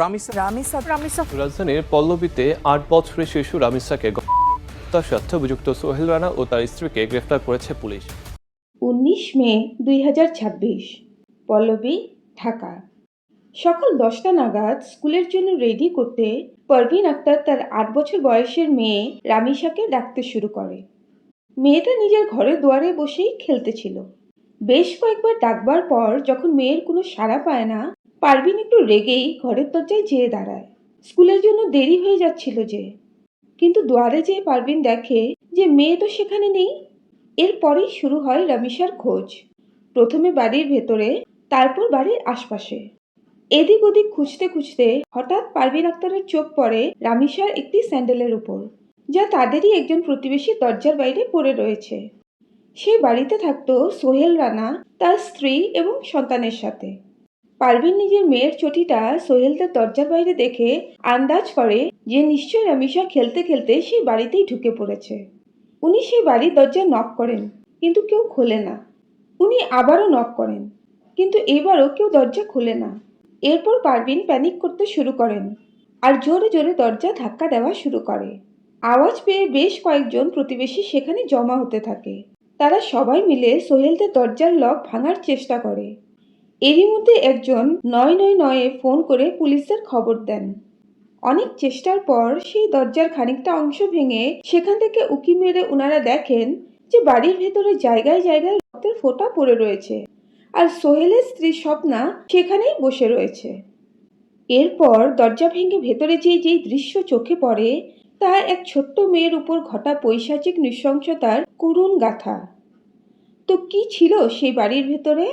রাজধানীর পল্লবীতে ৮ বছরের শিশু রামিসাকে হত্যার সাথে অভিযুক্ত সোহেল রানা ও তার স্ত্রীকে গ্রেফতার করেছে পুলিশ। ১৯ মে ২০২৬, পল্লবী, ঢাকা। সকাল ১০টা নাগাদ স্কুলের জন্য রেডি করতে পারভিন আক্তার তার ৮ বছর বয়সের মেয়ে রামিসাকে ডাকতে শুরু করে। মেয়েটা নিজের ঘরের দুয়ারে বসেই খেলতেছিল। বেশ কয়েকবার ডাকবার পর যখন মেয়ের কোনো সাড়া পায় না, পারভিন একটু রেগেই ঘরের দরজায় যেয়ে দাঁড়ায়। স্কুলের জন্য দেরি হয়ে যাচ্ছিল যে। কিন্তু দুয়ারে যেয়ে পারভিন দেখে যে মেয়ে তো সেখানে নেই। এরপরেই শুরু হয় রামিসার খোঁজ। প্রথমে বাড়ির ভেতরে, তারপর বাড়ির আশপাশে। এদিক ওদিক খুঁজতে খুঁজতে হঠাৎ পারভিন আক্তারের চোখ পড়ে রামিসার একটি স্যান্ডেলের উপর, যা তাদেরই একজন প্রতিবেশী দরজার বাইরে পড়ে রয়েছে। সেই বাড়িতে থাকতো সোহেল রানা, তার স্ত্রী এবং সন্তানের সাথে। পারভিন নিজের মেয়ের চটিটা সোহেলদের দরজার বাইরে দেখে আন্দাজ করে যে নিশ্চয়ই রামিসা খেলতে খেলতে সেই বাড়িতেই ঢুকে পড়েছে। উনি সেই বাড়ির দরজায় নক করেন, কিন্তু কেউ খোলে না। উনি আবারও নক করেন, কিন্তু এবারও কেউ দরজা খোলে না। এরপর পারভিন প্যানিক করতে শুরু করেন আর জোরে জোরে দরজা ধাক্কা দেওয়া শুরু করে। আওয়াজ পেয়ে বেশ কয়েকজন প্রতিবেশী সেখানে জমা হতে থাকে। তারা সবাই মিলে সোহেলদের দরজার লক ভাঙার চেষ্টা করে। এরই মধ্যে একজন ৯৯৯-এ ফোন করে পুলিশদের খবর দেন। অনেক চেষ্টার পর সেই দরজার খানিকটা অংশ ভেঙে সেখান থেকে উঁকি মেরে ওনারা দেখেন যে বাড়ির ভেতরে জায়গায় জায়গায় রক্তের ফোঁটা পড়ে রয়েছে, আর সোহেলের স্ত্রী স্বপ্না সেখানেই বসে রয়েছে। এরপর দরজা ভেঙে ভেতরে যেই দৃশ্য চোখে পড়ে তা এক ছোট্ট মেয়ের উপর ঘটা পৈশাচিক নৃশংসতার করুণ গাথা। তো কি ছিল সেই বাড়ির ভেতরে,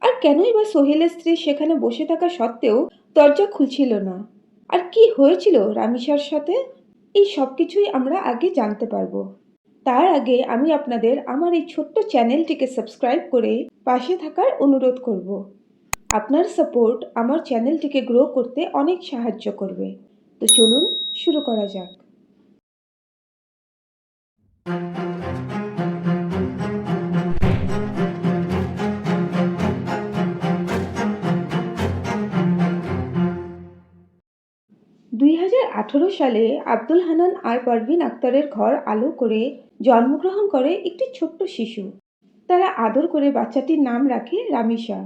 আর কেনই বা সোহেলের স্ত্রী সেখানে বসে থাকা সত্ত্বেও দরজা খুলছিল না, আর কি হয়েছিল রামিসার সাথে, এই সব কিছুই আমরা আগে জানতে পারবো। তার আগে আমি আপনাদের আমার এই ছোট্ট চ্যানেলটিকে সাবস্ক্রাইব করে পাশে থাকার অনুরোধ করব। আপনার সাপোর্ট আমার চ্যানেলটিকে গ্রো করতে অনেক সাহায্য করবে। তো চলুন শুরু করা যাক। দুই সালে আব্দুল হানান আর পারভিন আক্তারের ঘর আলো করে জন্মগ্রহণ করে একটি ছোট্ট শিশু। তারা আদর করে বাচ্চাটির নাম রাখে রামিসা।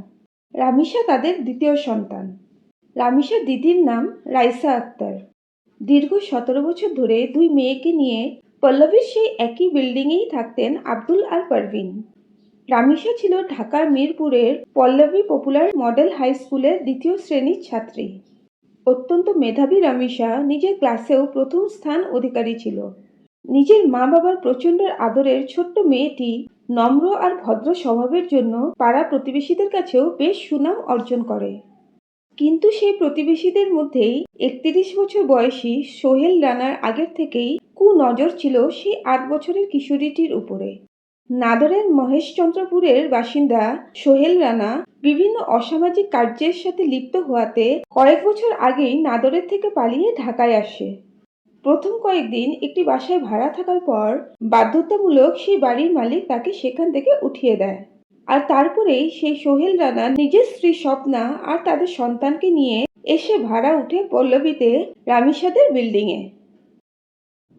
রামিসা তাদের দ্বিতীয় সন্তান। রামিসার দিদির নাম রাইসা আক্তার। দীর্ঘ ১৭ বছর ধরে দুই মেয়েকে নিয়ে পল্লবীর সেই একই বিল্ডিংয়েই থাকতেন আব্দুল আর পারভিন। রামিসা ছিল ঢাকার মিরপুরের পল্লবী পপুলার মডেল হাই স্কুলের ২য় শ্রেণীর ছাত্রী। অত্যন্ত মেধাবী রামিসা নিজের ক্লাসেও প্রথম স্থান অধিকারী ছিল। নিজের মা বাবার প্রচণ্ড আদরের ছোট্ট মেয়েটি নম্র আর ভদ্র স্বভাবের জন্য পাড়া প্রতিবেশীদের কাছেও বেশ সুনাম অর্জন করে। কিন্তু সেই প্রতিবেশীদের মধ্যেই ৩১ বছর বয়সী সোহেল রানার আগের থেকেই কুনজর ছিল সেই ৮ বছরের কিশোরীটির উপরে। নাদরের মহেশচন্দ্রপুরের বাসিন্দা সোহেল রানা বিভিন্ন অসামাজিক কার্যের সাথে লিপ্ত হওয়াতে কয়েক বছর আগেই নাদরের থেকে পালিয়ে ঢাকায় আসে। প্রথম কয়েকদিন একটি বাসায় ভাড়া থাকার পর বাধ্যতামূলক সেই বাড়ির মালিক তাকে সেখান থেকে উঠিয়ে দেয়। আর তারপরেই সেই সোহেল রানা নিজের স্ত্রী স্বপ্না আর তাদের সন্তানকে নিয়ে এসে ভাড়া উঠে পল্লবীতে রামিসাদের বিল্ডিংয়ে।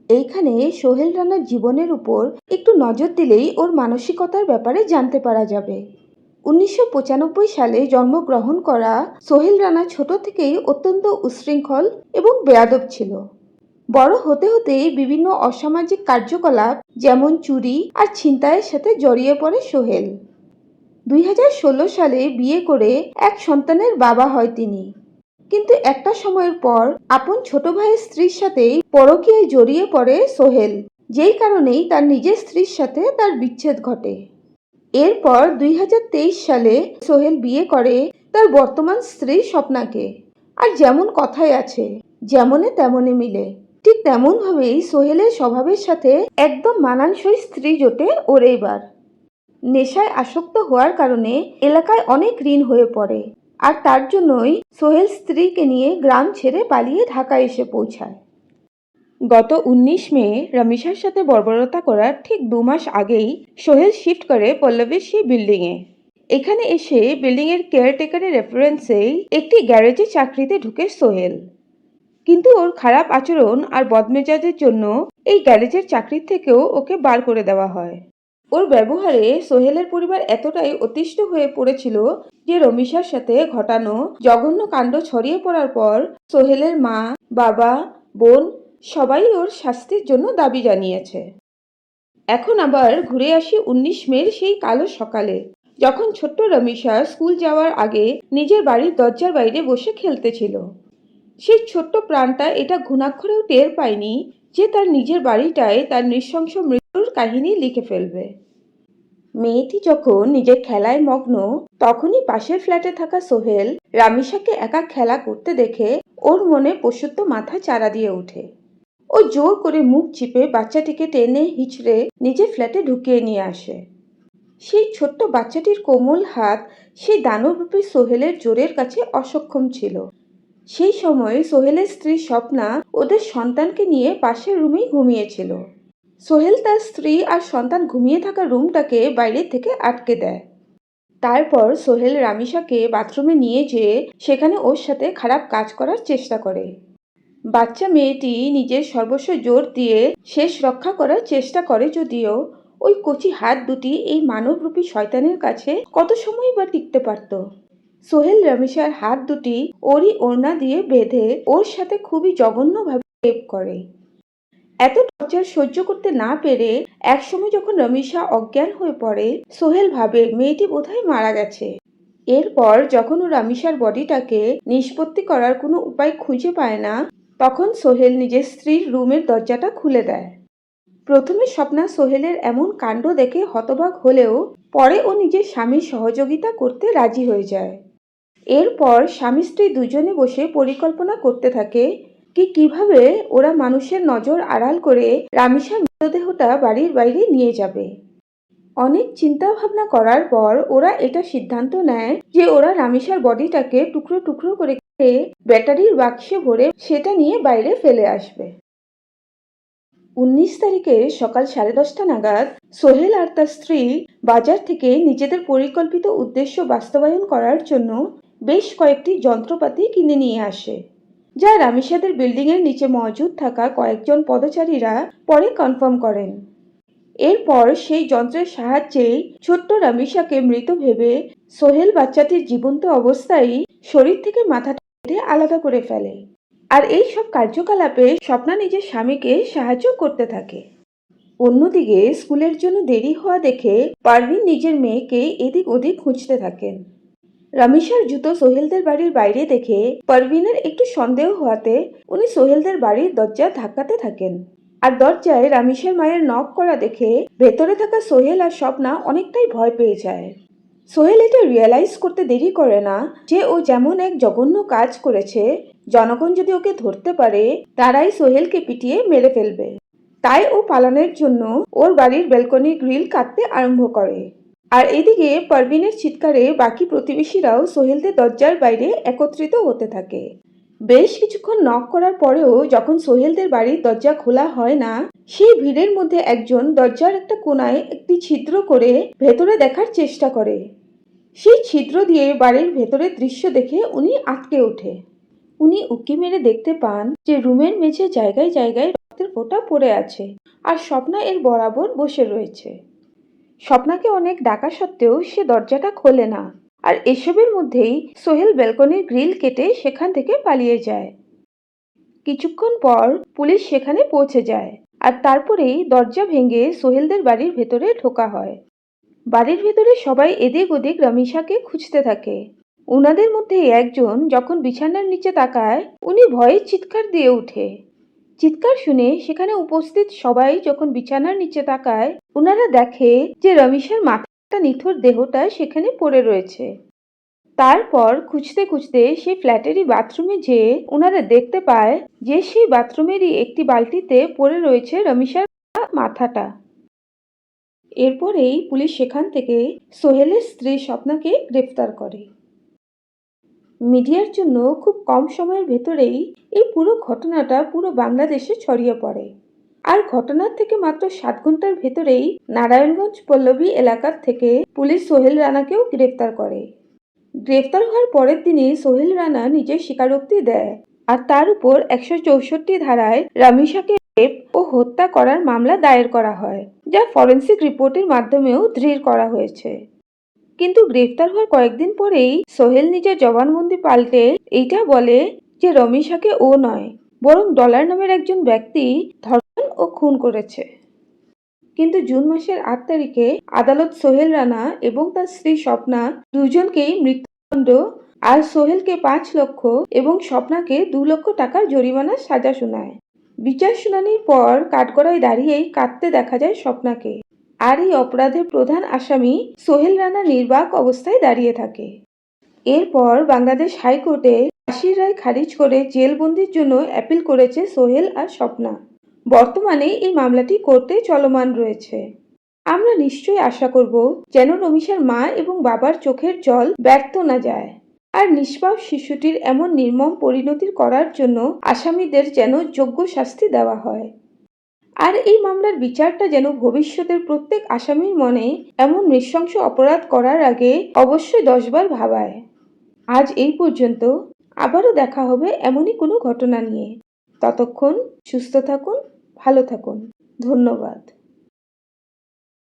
এইখানে সোহেল রানার জীবনের উপর একটু নজর দিলেই ওর মানসিকতার ব্যাপারে জানতে পারা যাবে। ১৯৯৫ সালে জন্মগ্রহণ করা সোহেল রানা ছোট থেকেই অত্যন্ত উচ্ছৃঙ্খল এবং বেয়াদব ছিল। বড় হতে হতেই বিভিন্ন অসামাজিক কার্যকলাপ যেমন চুরি আর ছিনতাইয়ের সাথে জড়িয়ে পড়ে সোহেল। ২০১৬ সালে বিয়ে করে এক সন্তানের বাবা হয় তিনি। কিন্তু একটা সময়ের পর আপন ছোট ভাইয়ের স্ত্রীর সাথে পরকীয়ায় জড়িয়ে পড়ে সোহেল, যেই কারণেই তার নিজের স্ত্রীর সাথে তার বিচ্ছেদ ঘটে। এরপর ২০২৩ সালে সোহেল বিয়ে করে তার বর্তমান স্ত্রী স্বপ্নাকে। আর যেমন কথায় আছে, যেমনে তেমনে মিলে, ঠিক তেমনভাবেই সোহেলের স্বভাবের সাথে একদম মানানসই স্ত্রী জোটে ওর এইবার। নেশায় আসক্ত হওয়ার কারণে এলাকায় অনেক ঋণ হয়ে পড়ে, আর তার জন্যই সোহেল স্ত্রীকে নিয়ে গ্রাম ছেড়ে পালিয়ে ঢাকায় এসে পৌঁছায়। গত ১৯ মে রামিসার সাথে বর্বরতা করার ঠিক ২ মাস আগেই সোহেল শিফট করে পল্লবীর সেই বিল্ডিংয়ে। এখানে এসে বিল্ডিংয়ের কেয়ারটেকারের রেফারেন্সেই একটি গ্যারেজে চাকরিতে ঢুকে সোহেল। কিন্তু ওর খারাপ আচরণ আর বদমেজাজের জন্য এই গ্যারেজের চাকরির থেকেও ওকে বার করে দেওয়া হয়। ওর ব্যবহারে সোহেলের পরিবার এতটাই অতিষ্ঠ হয়ে পড়েছিল যে রমিশার সাথে ঘটানো জঘন্য কাণ্ড ছড়িয়ে পড়ার পর সোহেলের মা, বাবা, বোন সবাই ওর শাস্তির জন্য দাবি জানিয়েছে। এখন আবার ঘুরে আসি 19 মের সেই কালো সকালে, যখন ছোট্ট রমিশা স্কুল যাওয়ার আগে নিজের বাড়ির দরজার বাইরে বসে খেলতেছিল। সেই ছোট্ট প্রাণটা এটা ঘুণাক্ষরেও টের পায়নি যে তার নিজের বাড়িটায় তার নৃশংস মৃত্যুর কাহিনী লিখে ফেলবে। মেয়েটি যখন নিজের খেলায় মগ্ন, তখনই পাশের ফ্ল্যাটে থাকা সোহেল রামিসাকে একা খেলা করতে দেখে ওর মনে পশুত্ব মাথা চারা দিয়ে ওঠে। ও জোর করে মুখ চিপে বাচ্চাটিকে টেনে হিচড়ে নিজের ফ্ল্যাটে ঢুকিয়ে নিয়ে আসে। সেই ছোট্ট বাচ্চাটির কোমল হাত সেই দানবরূপী সোহেলের জোরের কাছে অসক্ষম ছিল। সেই সময় সোহেলের স্ত্রী স্বপ্না ওদের সন্তানকে নিয়ে পাশের রুমেই ঘুমিয়েছিল। সোহেল তার স্ত্রী আর সন্তান ঘুমিয়ে থাকা রুমটাকে বাইরে থেকে আটকে দেয়। তারপর সোহেল রামিসাকে বাথরুমে নিয়ে যেয়ে সেখানে ওর সাথে খারাপ কাজ করার চেষ্টা করে। বাচ্চা মেয়েটি নিজের সর্বস্ব জোর দিয়ে শেষ রক্ষা করার চেষ্টা করে, যদিও ওই কচি হাত দুটি এই মানবরূপী শয়তানের কাছে কত সময় বা টিকতে পারত। সোহেল রামিসার হাত দুটি ওরই ওড়না দিয়ে বেঁধে ওর সাথে খুবই জঘন্যভাবে রেপ করে। এত টর্চার সহ্য করতে না পেরে একসময় যখন রমিশা অজ্ঞান হয়ে পড়ে, সোহেল ভাবে মেয়েটি বোধহয় মারা গেছে। এরপর যখন ও রামিসার বডিটাকে নিষ্পত্তি করার কোনো উপায় খুঁজে পায় না, তখন সোহেল নিজের স্ত্রীর রুমের দরজাটা খুলে দেয়। প্রথমে স্বপ্না সোহেলের এমন কাণ্ড দেখে হতবাক হলেও পরে ও নিজের স্বামীর সহযোগিতা করতে রাজি হয়ে যায়। এরপর স্বামী স্ত্রী দুজনে বসে পরিকল্পনা করতে থাকে কিভাবে ওরা মানুষের নজর আড়াল করে রামিসার মৃতদেহটা বাড়ির বাইরে নিয়ে যাবে। অনেক চিন্তা ভাবনা করার পর ওরা এটা সিদ্ধান্ত নেয় যে ওরা রামিসার বডিটাকে টুকরো টুকরো করে কেটে ব্যাটারির বাক্সে ভরে সেটা নিয়ে বাইরে ফেলে আসবে। 19 তারিখে সকাল 10:30 নাগাদ সোহেল আর তার স্ত্রী বাজার থেকে নিজেদের পরিকল্পিত উদ্দেশ্য বাস্তবায়ন করার জন্য বেশ কয়েকটি যন্ত্রপাতি কিনে নিয়ে আসে, যা রামিসাদের বিল্ডিংয়ের নিচে মজুদ থাকা কয়েকজন পদচারীরা পরে কনফার্ম করেন। এরপর সেই যন্ত্রের সাহায্যে ছোট্ট রামিসাকে মৃত ভেবে সোহেল বাচ্চাটির জীবন্ত অবস্থায় শরীর থেকে মাথাটা কেটে আলাদা করে ফেলে। আর এই সব কার্যকলাপে স্বপ্না নিজের স্বামীকে সাহায্য করতে থাকে। অন্যদিকে স্কুলের জন্য দেরি হওয়া দেখে পারভিন নিজের মেয়েকে এদিক ওদিক খুঁজতে থাকেন। রামিসার জুতো সোহেলদের বাড়ির বাইরে দেখে পারভিনের একটু সন্দেহ হওয়াতে উনি সোহেলদের বাড়ির দরজা ধাক্কাতে থাকেন। আর দরজায় রামিসার মায়ের নক করা দেখে ভেতরে থাকা সোহেল আর স্বপ্না অনেকটাই ভয় পেয়ে যায়। সোহেল এটা রিয়েলাইজ করতে দেরি করে না যে ও যেমন এক জঘন্য কাজ করেছে, জনগণ যদি ওকে ধরতে পারে তারাই সোহেলকে পিটিয়ে মেরে ফেলবে। তাই ও পালানোর জন্য ওর বাড়ির ব্যালকনির গ্রিল কাটতে আরম্ভ করে। আর এদিকে পারভিনের চিৎকারে বাকি প্রতিবেশীরাও সোহেলদের দরজার বাইরে একত্রিত হতে থাকে। বেশ কিছুক্ষণ নক করার পরেও যখন সোহেলদের বাড়ির দরজা খোলা হয় না, সেই ভিড়ের মধ্যে একজন দরজার একটা কোণায় একটি ছিদ্র করে ভেতরে দেখার চেষ্টা করে। সেই ছিদ্র দিয়ে বাড়ির ভেতরের দৃশ্য দেখে উনি আটকে ওঠে। উনি উঁকি মেরে দেখতে পান যে রুমের মেঝে জায়গায় জায়গায় রক্তের ফোঁটা পড়ে আছে, আর স্বপ্না এর বরাবর বসে রয়েছে। স্বপ্নাকে অনেক ডাকা সত্ত্বেও সে দরজাটা খোলে না, আর এসবের মধ্যেই সোহেল ব্যালকনির গ্রিল কেটে সেখান থেকে পালিয়ে যায়। কিছুক্ষণ পর পুলিশ সেখানে পৌঁছে যায়, আর তারপরেই দরজা ভেঙে সোহেলদের বাড়ির ভেতরে ঢোকা হয়। বাড়ির ভেতরে সবাই এদিক ওদিক রামিসাকে খুঁজতে থাকে। উনাদের মধ্যে একজন যখন বিছানার নিচে তাকায়, উনি ভয়ে চিৎকার দিয়ে ওঠে। চিৎকার শুনে সেখানে উপস্থিত সবাই যখন বিছানার নিচে তাকায়, উনারা দেখে যে রামিসার মাথাটা নিথর দেহটা সেখানে পড়ে রয়েছে। তারপর খুঁজতে খুঁজতে সেই ফ্ল্যাটেরই বাথরুমে যেয়ে ওনারা দেখতে পায় যে সেই বাথরুমেরই একটি বালতিতে পড়ে রয়েছে রামিসার মাথাটা। এরপরেই পুলিশ সেখান থেকে সোহেলের স্ত্রী স্বপ্নাকে গ্রেফতার করে। মিডিয়ার জন্য খুব কম সময়ের ভেতরেই এই পুরো ঘটনাটা পুরো বাংলাদেশে ছড়িয়ে পড়ে। আর ঘটনার থেকে মাত্র 7 ঘন্টার ভেতরেই নারায়ণগঞ্জ পল্লবী এলাকার থেকে পুলিশ সোহেল রানাকেও গ্রেফতার করে। গ্রেফতার হওয়ার পরের দিনই সোহেল রানা নিজের স্বীকারোক্তি দেয়, আর তার উপর 164 ধারায় রামিসাকে রেপ ও হত্যা করার মামলা দায়ের করা হয়, যা ফরেন্সিক রিপোর্টের মাধ্যমেও দৃঢ় করা হয়েছে। কিন্তু গ্রেফতার হওয়ার কয়েকদিন পরেই সোহেল নিজের জবানবন্দি পাল্টে এইটা বলে যে রমিসাকে ও নয়, বরং ডলার নামের একজন ব্যক্তি ধর্ষণ ও খুন করেছে। কিন্তু জুন মাসের 8 তারিখে আদালত সোহেল রানা এবং তার স্ত্রী স্বপ্না দুজনকেই মৃত্যুদণ্ড আর সোহেলকে 5 লক্ষ এবং স্বপ্নাকে 2 লক্ষ টাকার জরিমানার সাজা শোনায়। বিচার শুনানির পর কাঠগড়ায় দাঁড়িয়েই কাঁদতে দেখা যায় স্বপ্নাকে, আর এই অপরাধের প্রধান আসামি সোহেল রানা নির্বাক অবস্থায় দাঁড়িয়ে থাকে। এরপর বাংলাদেশ হাইকোর্টে ফাঁসির রায় খারিজ করে জেলবন্দির জন্য অ্যাপিল করেছে সোহেল আর স্বপ্না। বর্তমানে এই মামলাটি কোর্টে চলমান রয়েছে। আমরা নিশ্চয়ই আশা করব যেন রমিসার মা এবং বাবার চোখের জল ব্যর্থ না যায়, আর নিষ্পাপ শিশুটির এমন নির্মম পরিণতির করার জন্য আসামিদের যেন যোগ্য শাস্তি দেওয়া হয়। আর এই মামলার বিচারটা যেন ভবিষ্যতের প্রত্যেক আসামির মনে এমন নৃশংস অপরাধ করার আগে অবশ্যই 10 বার ভাবায়। আজ এই পর্যন্ত, আবারও দেখা হবে এমনই কোনো ঘটনা নিয়ে। ততক্ষণ সুস্থ থাকুন, ভালো থাকুন। ধন্যবাদ।